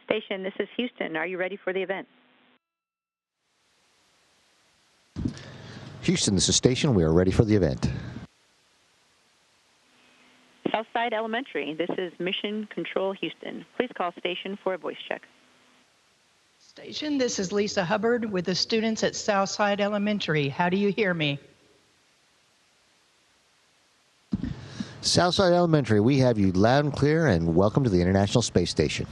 Station, this is Houston. Are you ready for the event? Houston, this is Station. We are ready for the event. Southside Elementary, this is Mission Control Houston. Please call Station for a voice check. Station, this is Lisa Hubbard with the students at Southside Elementary. How do you hear me? Southside Elementary, we have you loud and clear, and welcome to the International Space Station.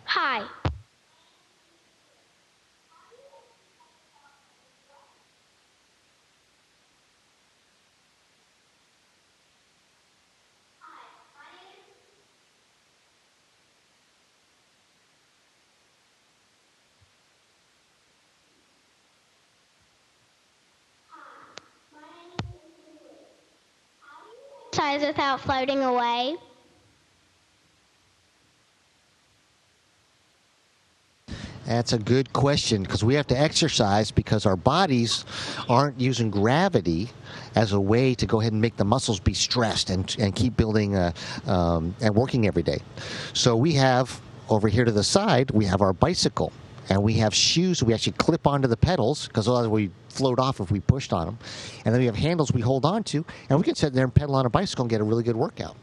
Hi. Size without floating away. That's a good question, because we have to exercise because our bodies aren't using gravity as a way to go ahead and make the muscles be stressed and keep building and working every day. So we have, over here to the side, we have our bicycle. And we have shoes we actually clip onto the pedals, because otherwise we float off if we pushed on them. And then we have handles we hold on to, and we can sit there and pedal on a bicycle and get a really good workout.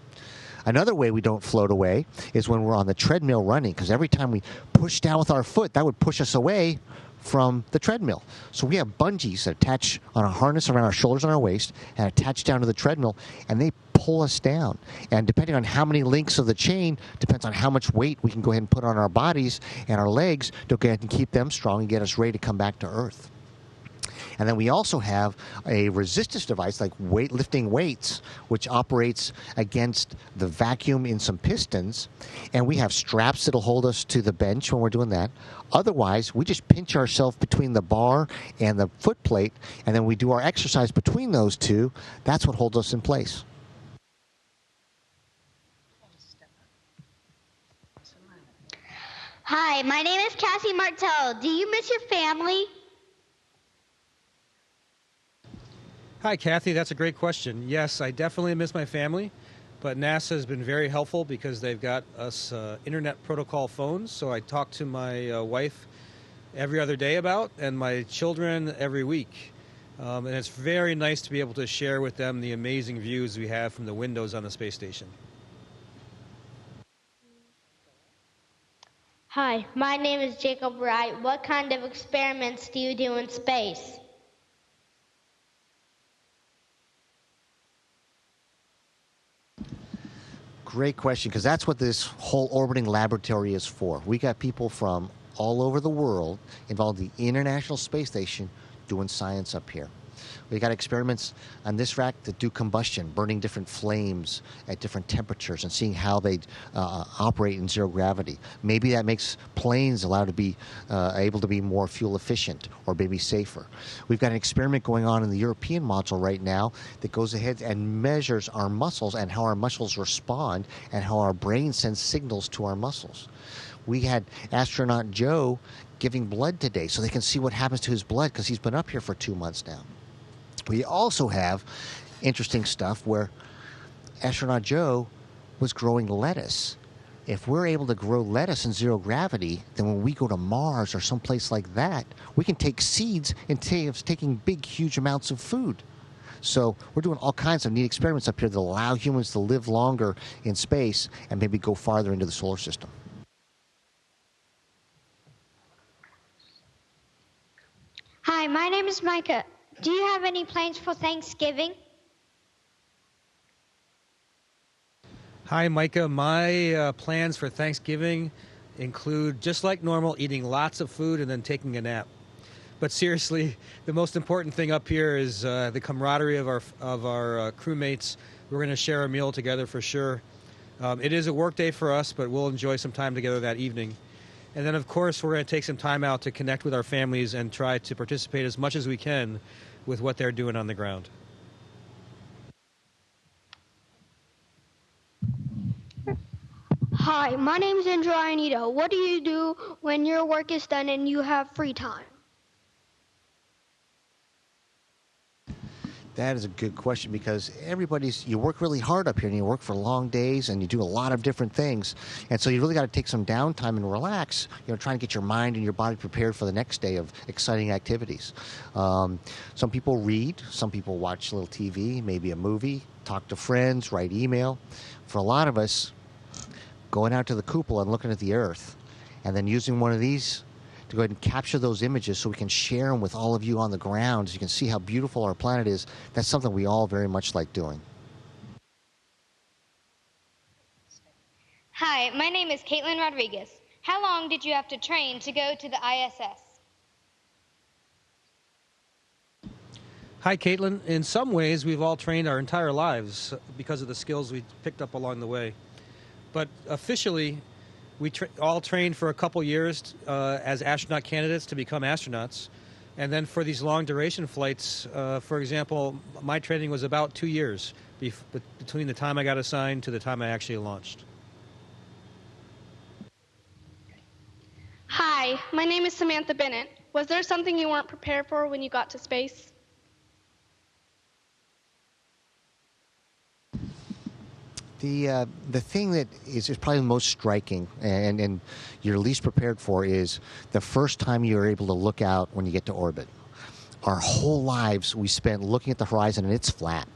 Another way we don't float away is when we're on the treadmill running, because every time we push down with our foot, that would push us away from the treadmill. So we have bungees that attach on a harness around our shoulders and our waist and attach down to the treadmill, and they pull us down. And depending on how many links of the chain, depends on how much weight we can go ahead and put on our bodies and our legs to go ahead and keep them strong and get us ready to come back to Earth. And then we also have a resistance device like lifting weights, which operates against the vacuum in some pistons. And we have straps that'll hold us to the bench when we're doing that. Otherwise, we just pinch ourselves between the bar and the foot plate, and then we do our exercise between those two. That's what holds us in place. Hi, my name is Cassie Martell. Do you miss your family? Hi, Kathy. That's a great question. Yes, I definitely miss my family, but NASA has been very helpful because they've got us internet protocol phones, so I talk to my wife every other day about, and my children every week. And it's very nice to be able to share with them the amazing views we have from the windows on the space station. Hi, my name is Jacob Wright. What kind of experiments do you do in space? Great question, because that's what this whole orbiting laboratory is for. We got people from all over the world involved in the International Space Station doing science up here. We got experiments on this rack that do combustion, burning different flames at different temperatures and seeing how they operate in zero gravity. Maybe that makes planes allowed to be able to be more fuel efficient or maybe safer. We've got an experiment going on in the European module right now that goes ahead and measures our muscles and how our muscles respond and how our brain sends signals to our muscles. We had astronaut Joe giving blood today so they can see what happens to his blood, because he's been up here for 2 months now. We also have interesting stuff where astronaut Joe was growing lettuce. If we're able to grow lettuce in zero gravity, then when we go to Mars or someplace like that, we can take seeds instead of taking big, huge amounts of food. So we're doing all kinds of neat experiments up here that allow humans to live longer in space and maybe go farther into the solar system. Hi, my name is Micah. Do you have any plans for Thanksgiving? Hi, Micah. My plans for Thanksgiving include, just like normal, eating lots of food and then taking a nap. But seriously, the most important thing up here is the camaraderie of our crewmates. We're going to share a meal together for sure. It is a work day for us, but we'll enjoy some time together that evening. And then, of course, we're going to take some time out to connect with our families and try to participate as much as we can with what they're doing on the ground. Hi, my name is Andrea Anita. What do you do when your work is done and you have free time? That is a good question because you work really hard up here and you work for long days and you do a lot of different things. And so you really got to take some downtime and relax, trying to get your mind and your body prepared for the next day of exciting activities. Some people read, some people watch a little TV, maybe a movie, talk to friends, write email. For a lot of us, going out to the cupola and looking at the Earth and then using one of these to go ahead and capture those images so we can share them with all of you on the ground so you can see how beautiful our planet is. That's something we all very much like doing. Hi, my name is Caitlin Rodriguez. How long did you have to train to go to the ISS? Hi, Caitlin. In some ways, we've all trained our entire lives because of the skills we picked up along the way. But officially, we all trained for a couple years as astronaut candidates to become astronauts. And then for these long duration flights, for example, my training was about 2 years between the time I got assigned to the time I actually launched. Hi, my name is Samantha Bennett. Was there something you weren't prepared for when you got to space? The thing that is probably the most striking and you're least prepared for is the first time you're able to look out when you get to orbit. Our whole lives we spent looking at the horizon and it's flat.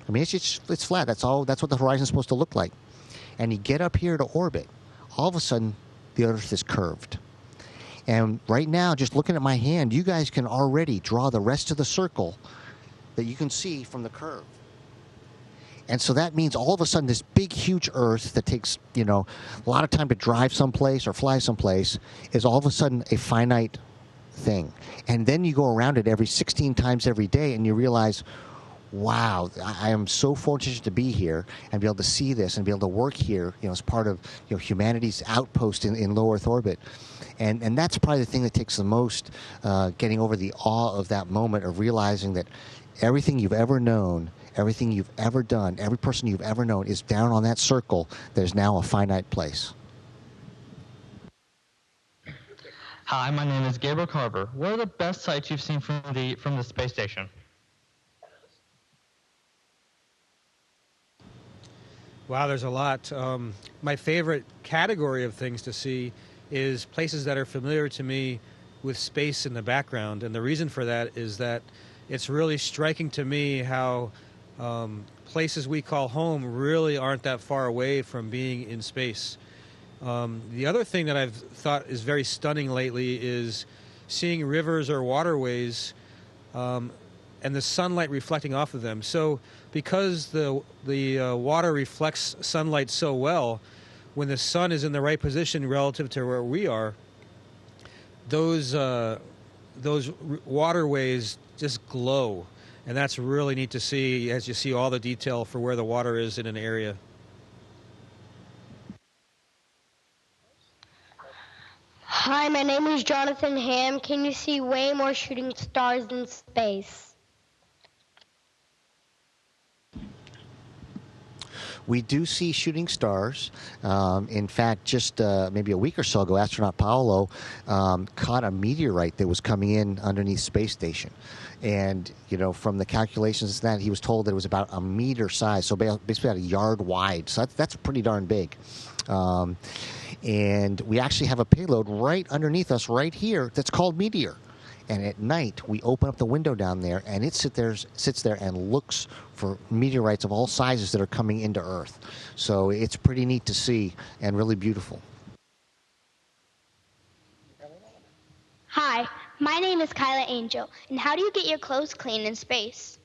I mean, it's flat. That's what the horizon's supposed to look like. And you get up here to orbit, all of a sudden the Earth is curved. And right now, just looking at my hand, you guys can already draw the rest of the circle that you can see from the curve. And so that means all of a sudden this big, huge Earth that takes, a lot of time to drive someplace or fly someplace is all of a sudden a finite thing. And then you go around it every 16 times every day and you realize, wow, I am so fortunate to be here and be able to see this and be able to work here, as part of humanity's outpost in low Earth orbit. And that's probably the thing that takes the most, getting over the awe of that moment of realizing that everything you've ever known, everything you've ever done, every person you've ever known is down on that circle that is now a finite place. Hi, my name is Gabriel Carver. What are the best sights you've seen from the space station? Wow, there's a lot. My favorite category of things to see is places that are familiar to me with space in the background. And the reason for that is that it's really striking to me how places we call home really aren't that far away from being in space. The other thing that I've thought is very stunning lately is seeing rivers or waterways and the sunlight reflecting off of them. So because the water reflects sunlight so well, when the sun is in the right position relative to where we are, those waterways just glow. And that's really neat to see as you see all the detail for where the water is in an area. Hi, my name is Jonathan Ham. Can you see way more shooting stars in space? We do see shooting stars. In fact, just maybe a week or so ago, astronaut Paolo caught a meteorite that was coming in underneath space station. And, from the calculations that he was told that it was about a meter size, so basically about a yard wide. So that's pretty darn big. And we actually have a payload right underneath us right here that's called Meteor. And at night, we open up the window down there, and it sits there and looks for meteorites of all sizes that are coming into Earth. So it's pretty neat to see and really beautiful. Hi, my name is Kyla Angel. And how do you get your clothes clean in space?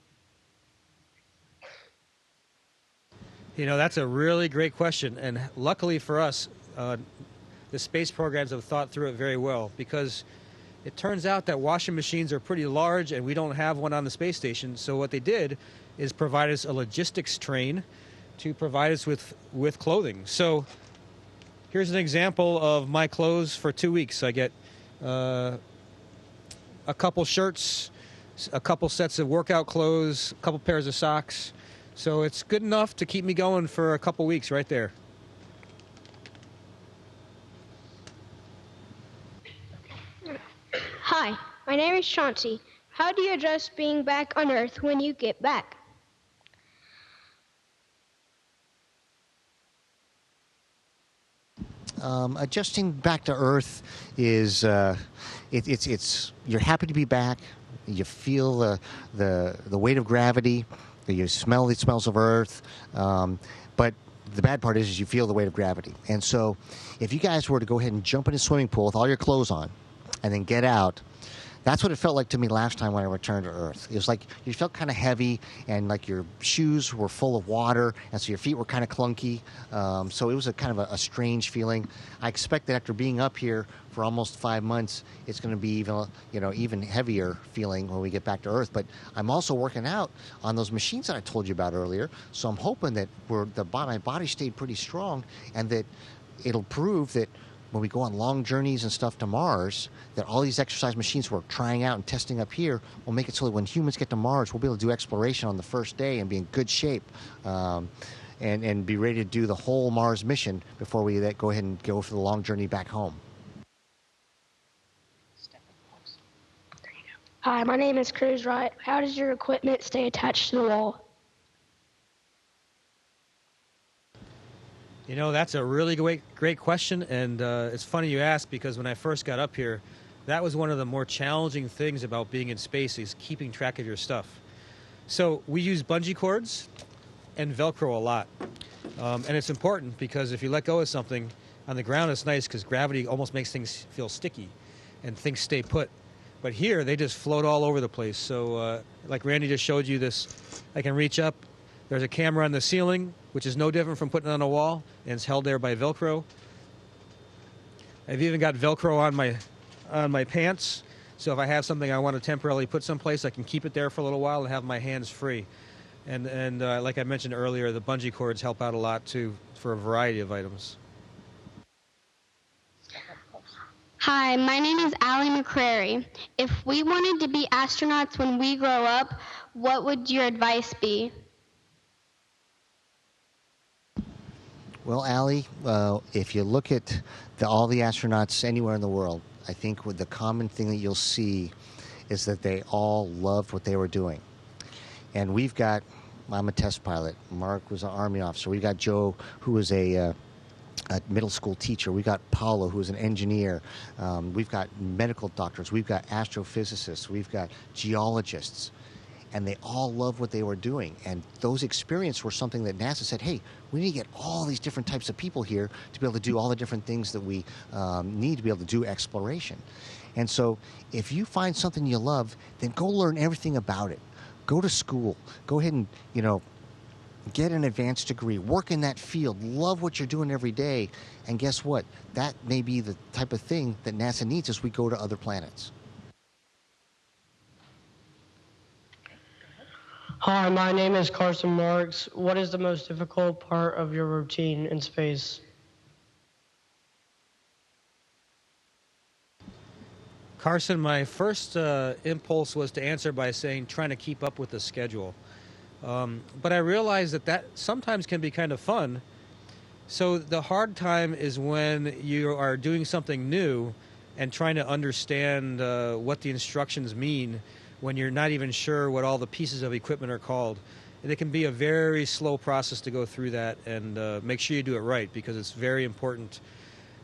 That's a really great question. And luckily for us, the space programs have thought through it very well, because it turns out that washing machines are pretty large and we don't have one on the space station. So what they did is provide us a logistics train to provide us with clothing. So here's an example of my clothes for 2 weeks. I get a couple shirts, a couple sets of workout clothes, a couple pairs of socks. So it's good enough to keep me going for a couple weeks right there. Hi, my name is Chauncey. How do you adjust being back on Earth when you get back? Adjusting back to Earth is it's you're happy to be back. You feel the weight of gravity. You smell the smells of Earth. But the bad part is you feel the weight of gravity. And so, if you guys were to go ahead and jump in a swimming pool with all your clothes on, and then get out. That's what it felt like to me last time when I returned to Earth. It was like you felt kind of heavy, and like your shoes were full of water, and so your feet were kind of clunky. So it was a kind of a strange feeling. I expect that after being up here for almost 5 months, it's going to be even heavier feeling when we get back to Earth. But I'm also working out on those machines that I told you about earlier. So I'm hoping that my body stayed pretty strong, and that it'll prove that when we go on long journeys and stuff to Mars, that all these exercise machines we're trying out and testing up here will make it so that when humans get to Mars, we'll be able to do exploration on the first day and be in good shape and be ready to do the whole Mars mission before we go ahead and go for the long journey back home. Hi, my name is Cruz Wright. How does your equipment stay attached to the wall? You know, that's a really great question, and it's funny you ask, because when I first got up here, that was one of the more challenging things about being in space, is keeping track of your stuff. So we use bungee cords and Velcro a lot, and it's important because if you let go of something on the ground, it's nice because gravity almost makes things feel sticky and things stay put. But here, they just float all over the place. So like Randy just showed you this, I can reach up. There's a camera on the ceiling, which is no different from putting it on a wall, and it's held there by Velcro. I've even got Velcro on my pants, so if I have something I want to temporarily put someplace, I can keep it there for a little while and have my hands free. And like I mentioned earlier, the bungee cords help out a lot too for a variety of items. Hi, my name is Allie McCrary. If we wanted to be astronauts when we grow up, what would your advice be? Well, Allie, if you look at all the astronauts anywhere in the world, I think the common thing that you'll see is that they all loved what they were doing. And I'm a test pilot. Mark was an Army officer. We've got Joe, who was a middle school teacher. We've got Paulo, who's an engineer. We've got medical doctors. We've got astrophysicists. We've got geologists. And they all loved what they were doing. And those experiences were something that NASA said, hey, we need to get all these different types of people here to be able to do all the different things that we need to be able to do exploration. And so if you find something you love, then go learn everything about it. Go to school. Go ahead and, get an advanced degree. Work in that field. Love what you're doing every day. And guess what? That may be the type of thing that NASA needs as we go to other planets. Hi, my name is Carson Marks. What is the most difficult part of your routine in space? Carson, my first impulse was to answer by saying trying to keep up with the schedule. But I realized that sometimes can be kind of fun. So the hard time is when you are doing something new and trying to understand what the instructions mean when you're not even sure what all the pieces of equipment are called. And it can be a very slow process to go through that, and make sure you do it right, because it's very important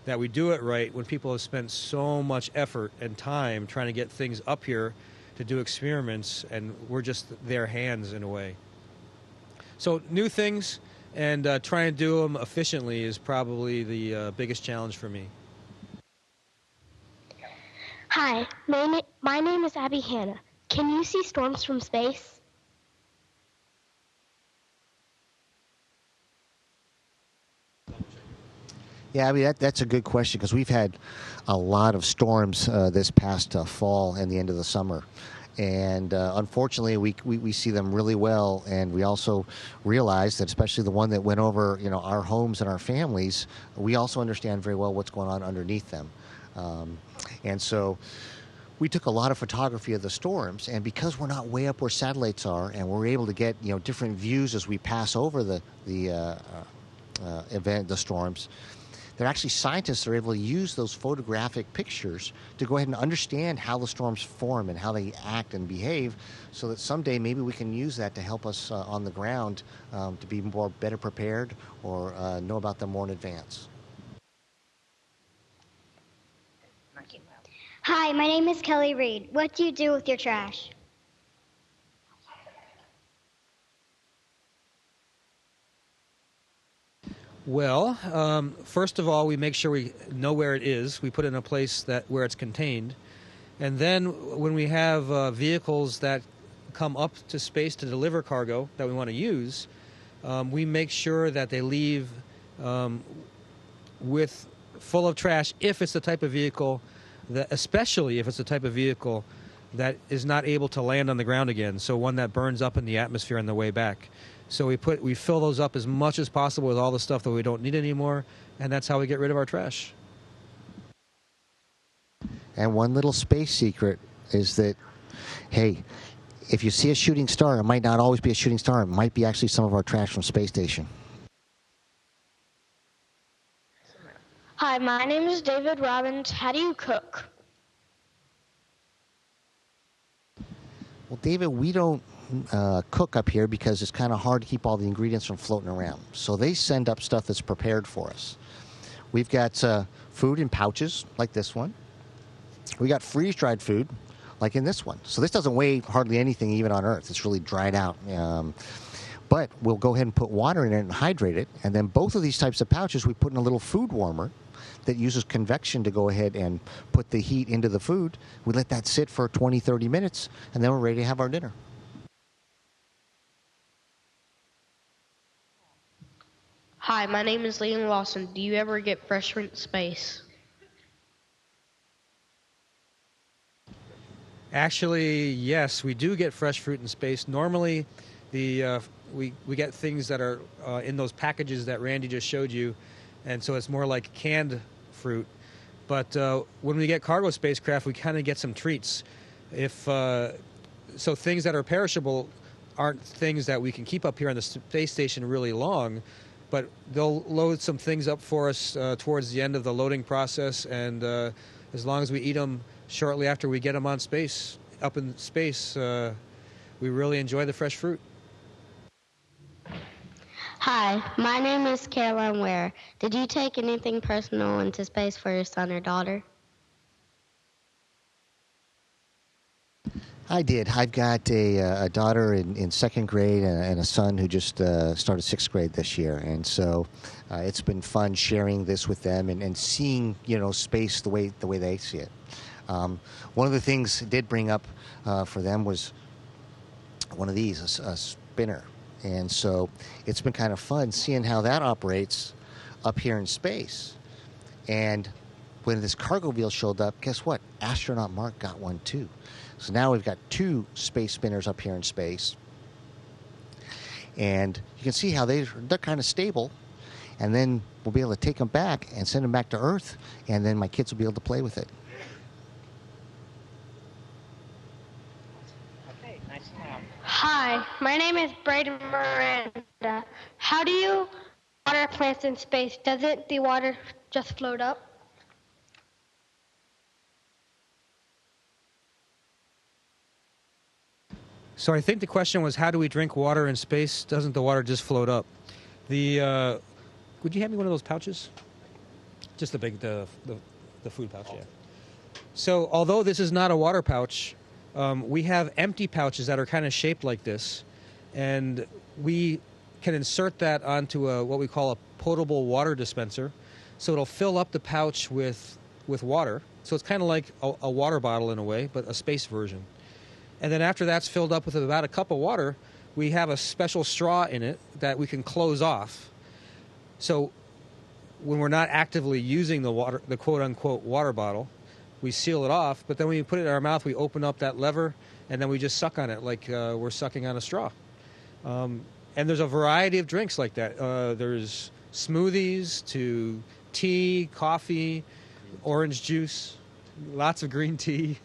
that we do it right when people have spent so much effort and time trying to get things up here to do experiments, and we're just their hands in a way. So new things and trying to do them efficiently is probably the biggest challenge for me. Hi, my name is Abby Hanna. Can you see storms from space? Yeah, I mean, that's a good question, because we've had a lot of storms this past fall and the end of the summer. And unfortunately, we see them really well, and we also realize that, especially the one that went over our homes and our families, we also understand very well what's going on underneath them. And so we took a lot of photography of the storms, and because we're not way up where satellites are, and we're able to get different views as we pass over the storms, that actually scientists are able to use those photographic pictures to go ahead and understand how the storms form and how they act and behave, so that someday maybe we can use that to help us on the ground to be better prepared or know about them more in advance. Hi, my name is Kelly Reed. What do you do with your trash? Well, first of all, we make sure we know where it is. We put it in a place where it's contained. And then when we have vehicles that come up to space to deliver cargo that we want to use, we make sure that they leave full of trash if it's the type of vehicle especially if it's the type of vehicle that is not able to land on the ground again, so one that burns up in the atmosphere on the way back. So we fill those up as much as possible with all the stuff that we don't need anymore, and that's how we get rid of our trash. And one little space secret is that, hey, if you see a shooting star, it might not always be a shooting star. It might be actually some of our trash from space station. Hi, my name is David Robbins. How do you cook? Well, David, we don't cook up here because it's kind of hard to keep all the ingredients from floating around. So they send up stuff that's prepared for us. We've got food in pouches like this one. We got freeze-dried food like in this one. So this doesn't weigh hardly anything even on Earth. It's really dried out. But we'll go ahead and put water in it and hydrate it. And then both of these types of pouches we put in a little food warmer that uses convection to go ahead and put the heat into the food. We let that sit for 20, 30 minutes, and then we're ready to have our dinner. Hi, my name is Liam Lawson. Do you ever get fresh fruit in space? Actually, yes, we do get fresh fruit in space. Normally, we get things that are in those packages that Randy just showed you, and so it's more like canned fruit. But when we get cargo spacecraft, we kind of get some treats. So things that are perishable aren't things that we can keep up here on the space station really long, but they'll load some things up for us towards the end of the loading process, and as long as we eat them shortly after we get them up in space, we really enjoy the fresh fruit. Hi, my name is Caroline Ware. Did you take anything personal into space for your son or daughter? I did. I've got a daughter in second grade and a son who just started sixth grade this year. And so it's been fun sharing this with them and seeing, space the way they see it. One of the things it did bring up for them was one of these, a spinner. And so it's been kind of fun seeing how that operates up here in space. And when this cargo wheel showed up, guess what? Astronaut Mark got one too. So now we've got two space spinners up here in space. And you can see how they're kind of stable. And then we'll be able to take them back and send them back to Earth. And then my kids will be able to play with it. Hi, my name is Braden Miranda. How do you water plants in space? Doesn't the water just float up? So I think the question was, how do we drink water in space? Doesn't the water just float up? Would you hand me one of those pouches? Just the food pouch, yeah. So although this is not a water pouch, we have empty pouches that are kind of shaped like this, and we can insert that onto what we call a potable water dispenser. So it'll fill up the pouch with water. So it's kind of like a water bottle in a way, but a space version. And then after that's filled up with about a cup of water, we have a special straw in it that we can close off. So when we're not actively using the quote-unquote water bottle, we seal it off, but then when we put it in our mouth, we open up that lever, and then we just suck on it like we're sucking on a straw. And there's a variety of drinks like that. There's smoothies to tea, coffee, orange juice, lots of green tea.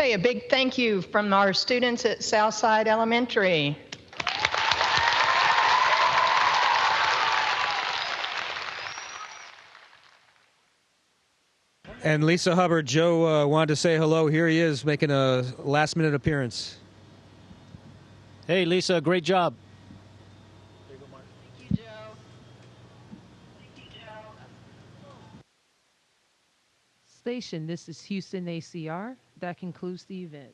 Okay, a big thank you from our students at Southside Elementary. And Lisa Hubbard, Joe wanted to say hello. Here he is making a last-minute appearance. Hey, Lisa, great job. Thank you, Joe. Station, this is Houston ACR. That concludes the event.